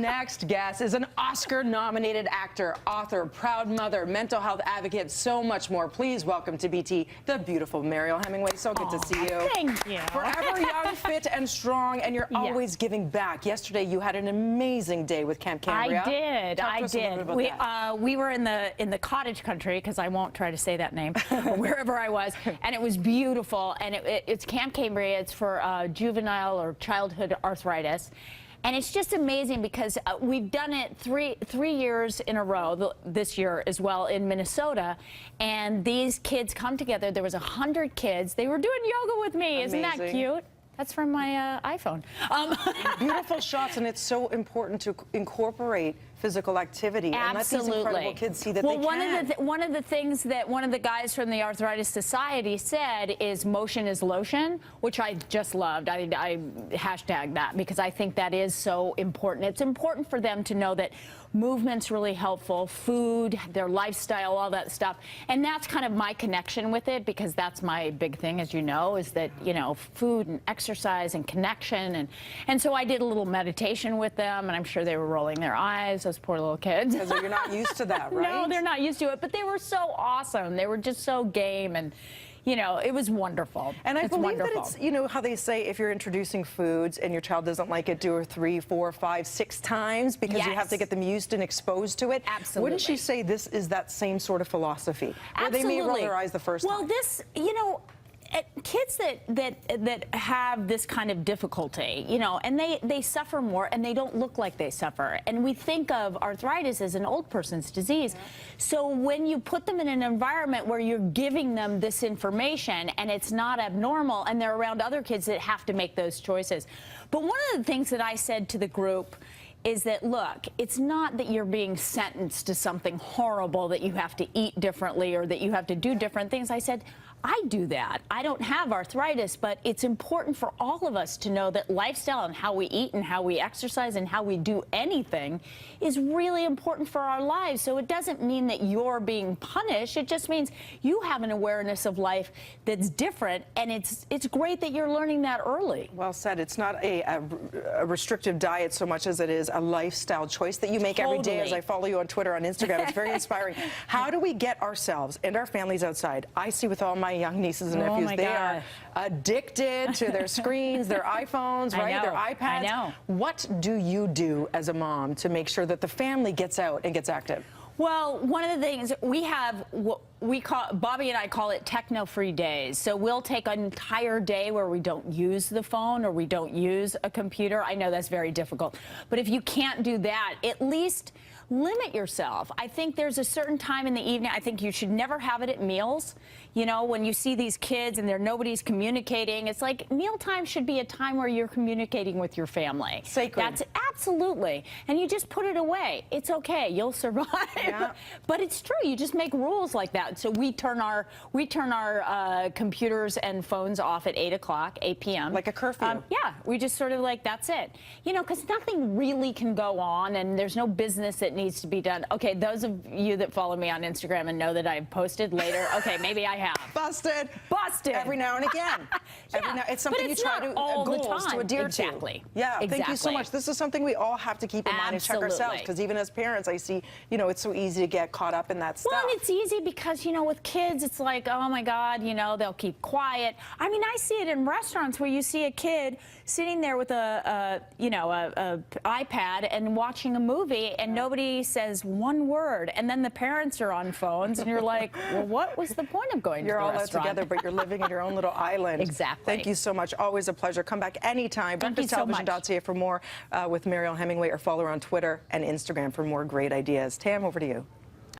next guest is an Oscar-nominated actor, author, proud mother, mental health advocate, so much more. Please welcome to BT the beautiful Mariel Hemingway. So good to see you. Thank you. Forever young, fit, and strong, and you're always giving back. Yesterday, you had an amazing day with Camp Cambria. I did. Talk to us a little bit about that. We were in the cottage country, because I won't try to say that name, wherever I was, and it was beautiful. And it's Camp Cambria. It's for juvenile or childhood arthritis. And it's just amazing because we've done it three years in a row, this year as well, in Minnesota. And these kids come together. There was 100 kids. They were doing yoga with me. Amazing. Isn't that cute? That's from my iPhone. Beautiful shots, and it's so important to incorporate physical activity and let these incredible kids see that they can. One of the things that one of the guys from the Arthritis Society said is motion is lotion, which I just loved. I hashtag that because I think that is so important. It's important for them to know that movement's really helpful, food, their lifestyle, all that stuff. And that's kind of my connection with it, because that's my big thing, as you know, is that, you know, food and exercise and connection. And so I did a little meditation with them, and I'm sure they were rolling their eyes, those poor little kids. Because you're not used to that, right? No, they're not used to it, but they were so awesome. They were just so game, and you know, it was wonderful. And I believe that it's, you know, how they say if you're introducing foods and your child doesn't like it 2 or 3, 4, 5, 6 times, because you have to get them used and exposed to it. Absolutely. Wouldn't you say this is that same sort of philosophy? Where they may roll their eyes the first time? Well, this, you know, kids that have this kind of difficulty, you know, and they suffer more, and they don't look like they suffer. And we think of arthritis as an old person's disease. Yeah. So when you put them in an environment where you're giving them this information and it's not abnormal, and they're around other kids that have to make those choices. But one of the things that I said to the group is that, look, it's not that you're being sentenced to something horrible, that you have to eat differently or that you have to do different things. I said, I do that. I don't have arthritis, but it's important for all of us to know that lifestyle and how we eat and how we exercise and how we do anything is really important for our lives. So it doesn't mean that you're being punished. It just means you have an awareness of life that's different, and it's great that you're learning that early. Well said. It's not a restrictive diet so much as it is a lifestyle choice that you make every day. As I follow you on Twitter, on Instagram, it's very inspiring. How do we get ourselves and our families outside? I see with all my young nieces and nephews, they are addicted to their screens, their iPhones, right? Their iPads. I know. What do you do as a mom to make sure that the family gets out and gets active? Well, one of the things we have, what we call, Bobby and I call it techno-free days. So we'll take an entire day where we don't use the phone or we don't use a computer. I know that's very difficult. But if you can't do that, at least limit yourself. I think there's a certain time in the evening. I think you should never have it at meals. You know, when you see these kids and nobody's communicating, it's like mealtime should be a time where you're communicating with your family. Sacred. That's absolutely. And you just put it away. It's okay. You'll survive. Yeah. But it's true. You just make rules like that. So we turn our computers and phones off at 8 o'clock, 8 p.m. Like a curfew. Yeah. We just sort of like, that's it. You know, because nothing really can go on, and there's no business that needs to be done. Okay, those of you that follow me on Instagram and know that I've posted later, okay, maybe I have. Busted. Busted. Every now and again. It's something you try to adhere to. Yeah, thank you so much. This is something we all have to keep in mind and check ourselves, because even as parents, I see, you know, it's so easy to get caught up in that stuff. Well, and it's easy because, you know, with kids, it's like, oh my God, you know, they'll keep quiet. I mean, I see it in restaurants where you see a kid sitting there with a iPad and watching a movie, and nobody says one word, and then the parents are on phones, and you're like, well, what was the point of going to the restaurant? You're all out together, but you're living in your own little island. Exactly. Thank you so much. Always a pleasure. Come back anytime. BreakfastTelevision.ca for more with Mariel Hemingway, or follow her on Twitter and Instagram for more great ideas. Tam, over to you.